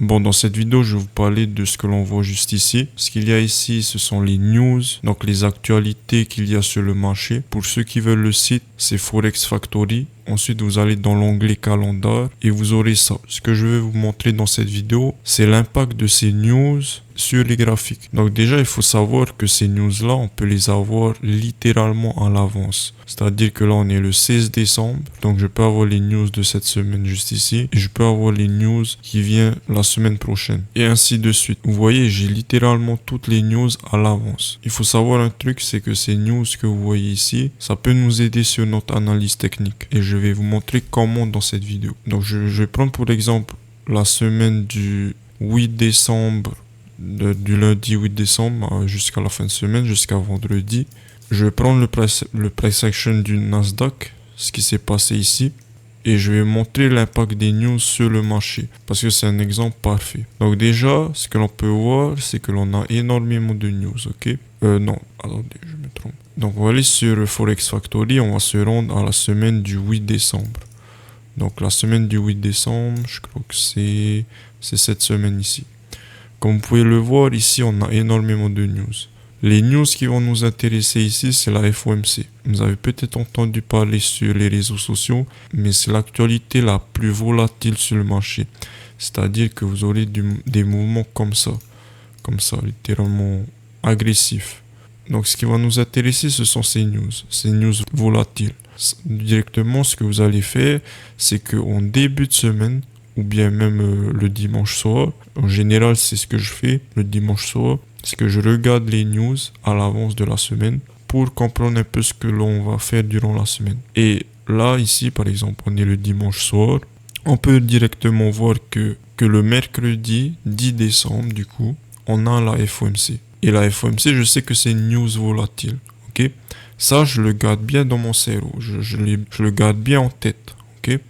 Bon, dans cette vidéo, je vais vous parler de ce que l'on voit juste ici. Ce qu'il y a ici, ce sont les news, donc les actualités qu'il y a sur le marché. Pour ceux qui veulent le site, c'est Forex Factory. Ensuite, vous allez dans l'onglet calendar et vous aurez ça. Ce que je vais vous montrer dans cette vidéo, c'est l'impact de ces news sur les graphiques. Donc déjà, il faut savoir que ces news-là, on peut les avoir littéralement à l'avance. C'est-à-dire que là, on est le 16 décembre. Donc, je peux avoir les news de cette semaine juste ici. Et je peux avoir les news qui viennent la semaine prochaine. Et ainsi de suite. Vous voyez, j'ai littéralement toutes les news à l'avance. Il faut savoir un truc, c'est que ces news que vous voyez ici, ça peut nous aider sur notre analyse technique. Et je vais vous montrer comment dans cette vidéo. Donc, je vais prendre pour exemple la semaine du 8 décembre. Du lundi 8 décembre jusqu'à la fin de semaine, jusqu'à vendredi. Je vais prendre le price action du Nasdaq, ce qui s'est passé ici, et je vais montrer l'impact des news sur le marché, parce que c'est un exemple parfait. Donc déjà, ce que l'on peut voir, c'est que l'on a énormément de news, ok? Non, attendez, je me trompe. Donc on va aller sur Forex Factory, on va se rendre à la semaine du 8 décembre. Donc la semaine du 8 décembre, je crois que c'est cette semaine ici. Comme vous pouvez le voir, ici, on a énormément de news. Les news qui vont nous intéresser ici, c'est la FOMC. Vous avez peut-être entendu parler sur les réseaux sociaux, mais c'est l'actualité la plus volatile sur le marché. C'est-à-dire que vous aurez des mouvements comme ça, littéralement agressifs. Donc, ce qui va nous intéresser, ce sont ces news volatiles. Directement, ce que vous allez faire, c'est qu'en début de semaine, ou bien même le dimanche soir. En général, c'est ce que je fais le dimanche soir. C'est que je regarde les news à l'avance de la semaine pour comprendre un peu ce que l'on va faire durant la semaine. Et là, ici, par exemple, on est le dimanche soir. On peut directement voir que le mercredi 10 décembre, du coup, on a la FOMC. Et la FOMC, je sais que c'est une news volatile. Ok? Ça, je le garde bien dans mon cerveau. Je le garde bien en tête. Ok?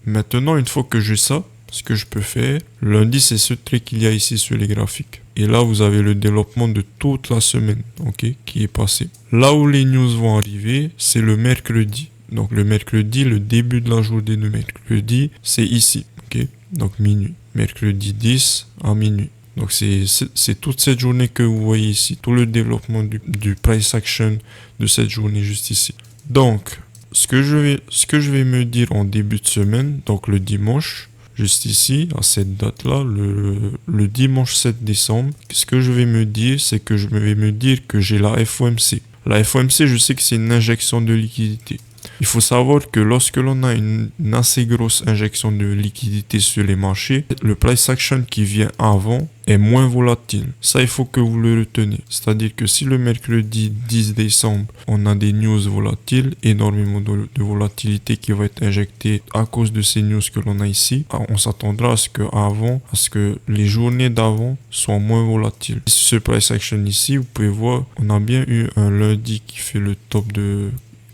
Maintenant, une fois que j'ai ça, ce que je peux faire, lundi, c'est ce trait qu'il y a ici sur les graphiques. Et là, vous avez le développement de toute la semaine, ok, qui est passé. Là où les news vont arriver, c'est le mercredi. Donc le mercredi, le début de la journée de mercredi, c'est ici, ok. Donc minuit, mercredi 10 à minuit. Donc c'est toute cette journée que vous voyez ici, tout le développement du price action de cette journée juste ici. Donc, ce que je vais me dire en début de semaine, donc le dimanche, juste ici, à cette date-là, le dimanche 7 décembre, ce que je vais me dire, c'est que je vais me dire que j'ai la FOMC. La FOMC, je sais que c'est une injection de liquidité. Il faut savoir que lorsque l'on a une assez grosse injection de liquidité sur les marchés, le price action qui vient avant est moins volatile. Ça, il faut que vous le reteniez. C'est-à-dire que si le mercredi 10 décembre, on a des news volatiles, énormément de volatilité qui va être injectée à cause de ces news que l'on a ici, on s'attendra à ce que les journées d'avant soient moins volatiles. Ce price action ici, vous pouvez voir, on a bien eu un lundi qui fait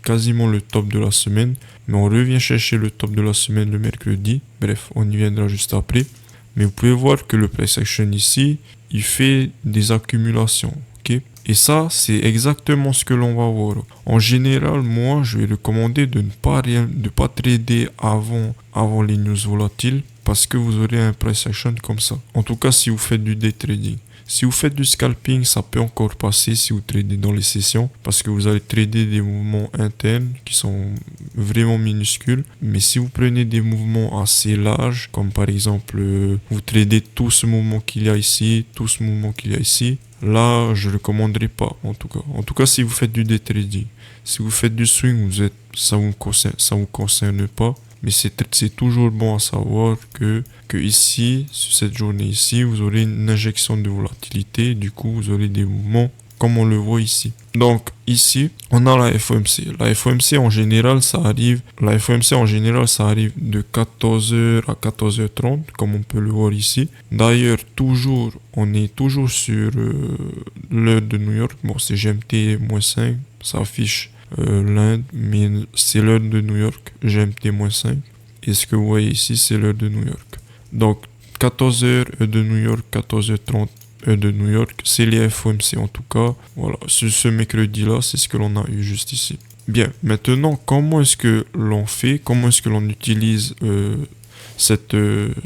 quasiment le top de la semaine, mais on revient chercher le top de la semaine le mercredi. Bref, on y viendra juste après. Mais vous pouvez voir que le price action ici, il fait des accumulations, ok? Et ça, c'est exactement ce que l'on va voir. En général, moi, je vais recommander de ne pas trader avant les news volatiles, parce que vous aurez un price action comme ça. En tout cas, si vous faites du day trading. Si vous faites du scalping, ça peut encore passer si vous tradez dans les sessions, parce que vous allez trader des mouvements internes qui sont vraiment minuscules. Mais si vous prenez des mouvements assez larges, comme par exemple, vous tradez tout ce mouvement qu'il y a ici, tout ce mouvement qu'il y a ici, là, je ne recommanderais pas, en tout cas. En tout cas, si vous faites du day trading. Si vous faites du swing, ça vous concerne pas. Mais c'est toujours bon à savoir que ici, sur cette journée ici, vous aurez une injection de volatilité. Du coup, vous aurez des mouvements comme on le voit ici. Donc, ici, on a la FOMC. La FOMC, en général, ça arrive de 14h à 14h30, comme on peut le voir ici. D'ailleurs, on est toujours sur l'heure de New York. Bon, c'est GMT-5, ça affiche l'Inde, mais c'est l'heure de New York, GMT-5. Et ce que vous voyez ici, c'est l'heure de New York. Donc, 14h de New York, 14h30 de New York, c'est les FOMC en tout cas. Voilà, ce mercredi-là, c'est ce que l'on a eu juste ici. Bien, maintenant, comment est-ce que l'on fait, comment est-ce que l'on utilise cette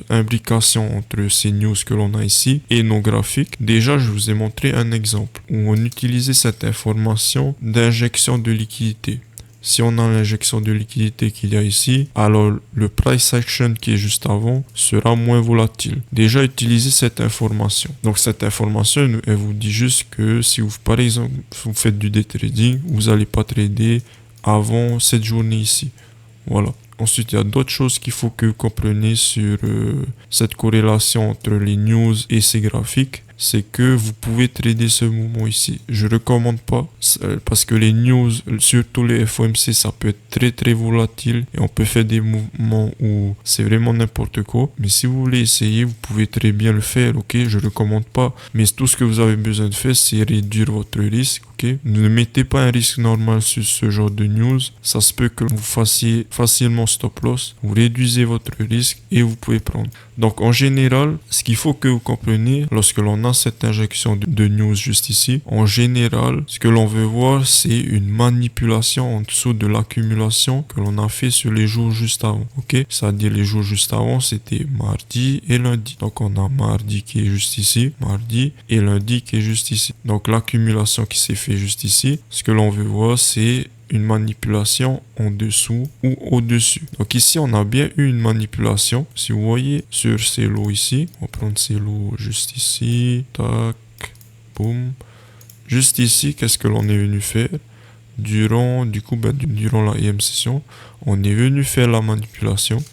imbrication entre ces news que l'on a ici et nos graphiques. Déjà, je vous ai montré un exemple où on utilisait cette information d'injection de liquidité. Si on a l'injection de liquidité qu'il y a ici, alors le price action qui est juste avant sera moins volatile. Déjà, utilisez cette information. Donc, cette information, elle vous dit juste que si vous, par exemple, vous faites du day trading, vous n'allez pas trader avant cette journée ici. Voilà. Ensuite, il y a d'autres choses qu'il faut que vous compreniez sur cette corrélation entre les news et ces graphiques. C'est que vous pouvez trader ce mouvement ici. Je ne recommande pas parce que les news, surtout les FOMC, ça peut être très très volatile et on peut faire des mouvements où c'est vraiment n'importe quoi. Mais si vous voulez essayer, vous pouvez très bien le faire, ok? Je ne recommande pas. Mais tout ce que vous avez besoin de faire, c'est réduire votre risque, ok? Ne mettez pas un risque normal sur ce genre de news. Ça se peut que vous fassiez facilement stop loss. Vous réduisez votre risque et vous pouvez prendre. Donc en général, ce qu'il faut que vous compreniez lorsque l'on a cette injection de news juste ici, en général, ce que l'on veut voir, c'est une manipulation en dessous de l'accumulation que l'on a fait sur les jours juste avant. Ok, c'est-à-dire les jours juste avant, c'était mardi et lundi. Donc on a mardi qui est juste ici, mardi et lundi qui est juste ici. Donc l'accumulation qui s'est fait juste ici, ce que l'on veut voir, c'est une manipulation en dessous ou au-dessus. Donc ici, on a bien eu une manipulation. Si vous voyez sur ces lots ici, on va prendre ces lots juste ici, tac, boum. Juste ici, qu'est-ce que l'on est venu faire? Durant la EM session, on est venu faire la manipulation,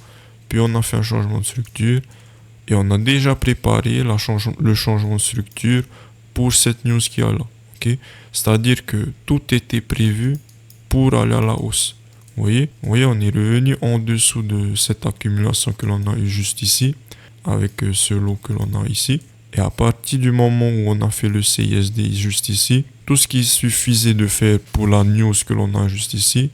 puis on a fait un changement de structure et on a déjà préparé le changement de structure pour cette news qui est là. Okay? C'est-à-dire que tout était prévu pour aller à la hausse. Vous voyez, on est revenu en dessous de cette accumulation que l'on a eu juste ici, avec ce lot que l'on a ici. Et à partir du moment où on a fait le CISD juste ici, tout ce qu'il suffisait de faire pour la news que l'on a juste ici,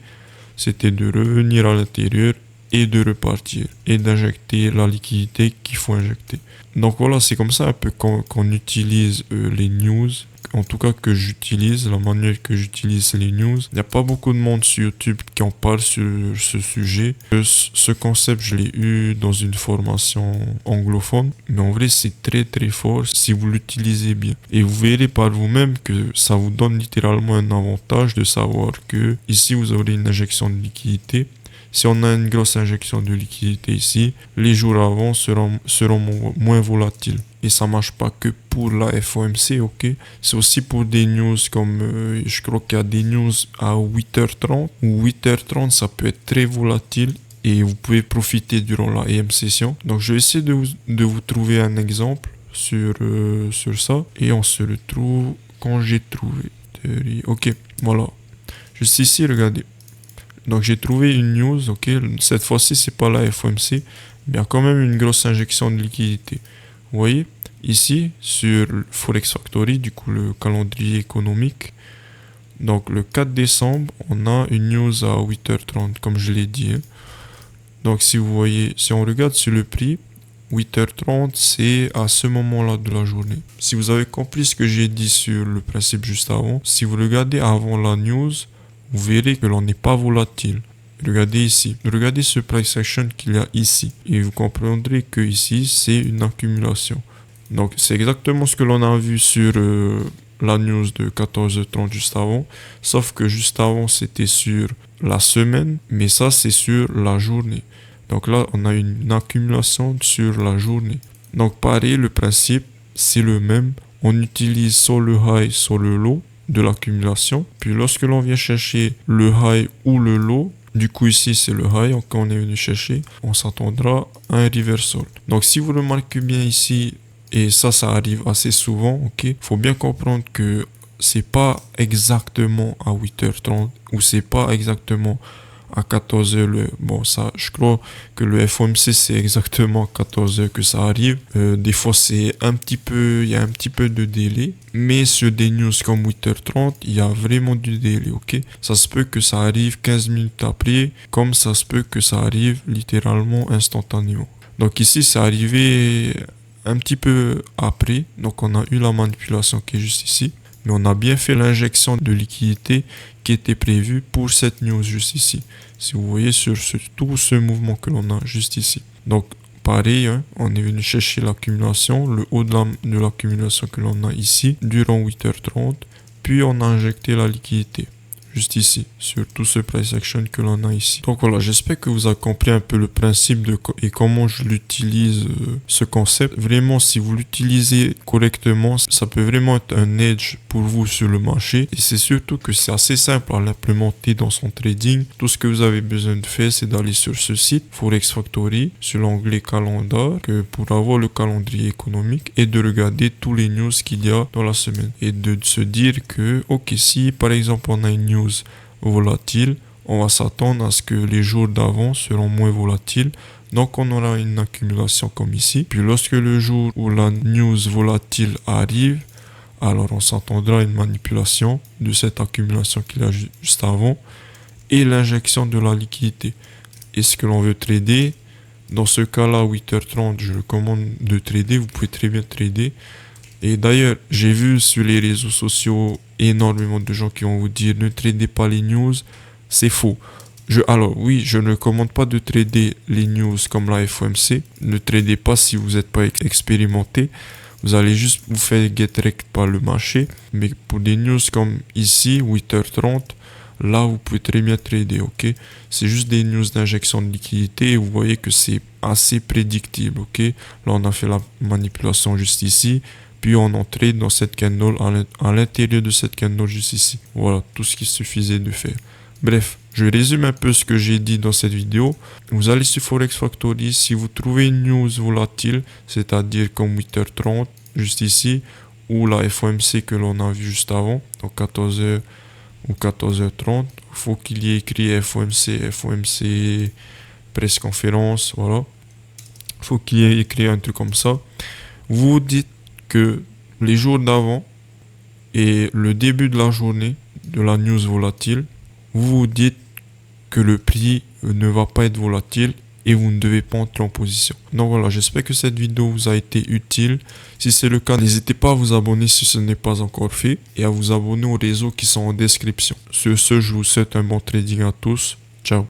c'était de revenir à l'intérieur et de repartir et d'injecter la liquidité qu'il faut injecter. Donc voilà, c'est comme ça un peu qu'on utilise les news. En tout cas que j'utilise, la manière que j'utilise les news. Il n'y a pas beaucoup de monde sur YouTube qui en parle sur ce sujet. Ce concept, je l'ai eu dans une formation anglophone. Mais en vrai, c'est très très fort si vous l'utilisez bien. Et vous verrez par vous-même que ça vous donne littéralement un avantage de savoir que ici, vous aurez une injection de liquidité. Si on a une grosse injection de liquidité ici, les jours avant seront moins volatiles. Et ça marche pas que pour la FOMC, ok? C'est aussi pour des news comme, je crois qu'il y a des news à 8h30. Ou 8h30, ça peut être très volatile et vous pouvez profiter durant la EM session. Donc je vais essayer de vous trouver un exemple sur ça. Et on se retrouve quand j'ai trouvé. Ok, voilà. Juste ici, regardez. Donc j'ai trouvé une news, ok, cette fois-ci c'est pas la FOMC, mais il y a quand même une grosse injection de liquidité. Vous voyez, ici sur Forex Factory, du coup le calendrier économique, donc le 4 décembre, on a une news à 8h30, comme je l'ai dit. Donc si vous voyez, si on regarde sur le prix, 8h30, c'est à ce moment-là de la journée. Si vous avez compris ce que j'ai dit sur le principe juste avant, si vous regardez avant la news, vous verrez que l'on n'est pas volatile. Regardez ici. Regardez ce price action qu'il y a ici. Et vous comprendrez que ici, c'est une accumulation. Donc, c'est exactement ce que l'on a vu sur la news de 14h30 juste avant. Sauf que juste avant, c'était sur la semaine. Mais ça, c'est sur la journée. Donc là, on a une accumulation sur la journée. Donc, pareil, le principe, c'est le même. On utilise soit le high, soit le low de l'accumulation. Puis lorsque l'on vient chercher le high ou le low, du coup ici c'est le high, quand on est venu chercher, on s'attendra à un reversal. Donc si vous remarquez bien ici, et ça arrive assez souvent, ok, faut bien comprendre que c'est pas exactement à 8h30 ou c'est pas exactement à 14h. Bon, ça, je crois que le FOMC, c'est exactement à 14h que ça arrive. Des fois, il y a un petit peu de délai. Mais sur des news comme 8h30, il y a vraiment du délai, ok? Ça se peut que ça arrive 15 minutes après, comme ça se peut que ça arrive littéralement instantanément. Donc ici, c'est arrivé un petit peu après. Donc on a eu la manipulation qui est juste ici. Mais on a bien fait l'injection de liquidité qui était prévue pour cette news juste ici. Si vous voyez sur tout ce mouvement que l'on a juste ici. Donc, pareil, hein, on est venu chercher l'accumulation, le haut de l'accumulation que l'on a ici, durant 8h30, puis on a injecté la liquidité. Juste ici, sur tout ce price action que l'on a ici. Donc voilà, j'espère que vous avez compris un peu le principe et comment je l'utilise, ce concept. Vraiment, si vous l'utilisez correctement, ça peut vraiment être un edge pour vous sur le marché. Et c'est surtout que c'est assez simple à l'implémenter dans son trading. Tout ce que vous avez besoin de faire, c'est d'aller sur ce site, Forex Factory, sur l'onglet calendar, pour avoir le calendrier économique et de regarder tous les news qu'il y a dans la semaine. Et de se dire que, ok, si par exemple on a une news volatile, on va s'attendre à ce que les jours d'avant seront moins volatiles, donc on aura une accumulation comme ici. Puis lorsque le jour où la news volatile arrive, alors on s'attendra à une manipulation de cette accumulation qu'il y a juste avant et l'injection de la liquidité. Et ce que l'on veut trader, dans ce cas-là, 8h30, je recommande de trader, vous pouvez très bien trader. Et d'ailleurs, j'ai vu sur les réseaux sociaux énormément de gens qui vont vous dire ne tradez pas les news, c'est faux. Alors oui, je ne recommande pas de trader les news comme la FOMC. Ne tradez pas si vous n'êtes pas expérimenté. Vous allez juste vous faire get wrecked par le marché. Mais pour des news comme ici, 8h30, là vous pouvez très bien trader, ok? C'est juste des news d'injection de liquidité et vous voyez que c'est assez prédictible, ok? Là on a fait la manipulation juste ici. Puis on entrait dans cette candle à l'intérieur de cette candle juste ici. Voilà, tout ce qu'il suffisait de faire. Bref, je résume un peu ce que j'ai dit dans cette vidéo. Vous allez sur Forex Factory, si vous trouvez une news volatile, c'est-à-dire comme 8h30, juste ici, ou la FOMC que l'on a vu juste avant, donc 14h ou 14h30, il faut qu'il y ait écrit FOMC presse conférence, voilà. Il faut qu'il y ait écrit un truc comme ça. Vous dites que les jours d'avant et le début de la journée de la news volatile, vous vous dites que le prix ne va pas être volatile et vous ne devez pas entrer en position. Donc voilà, j'espère que cette vidéo vous a été utile. Si c'est le cas, n'hésitez pas à vous abonner si ce n'est pas encore fait et à vous abonner aux réseaux qui sont en description. Sur ce, je vous souhaite un bon trading à tous. Ciao.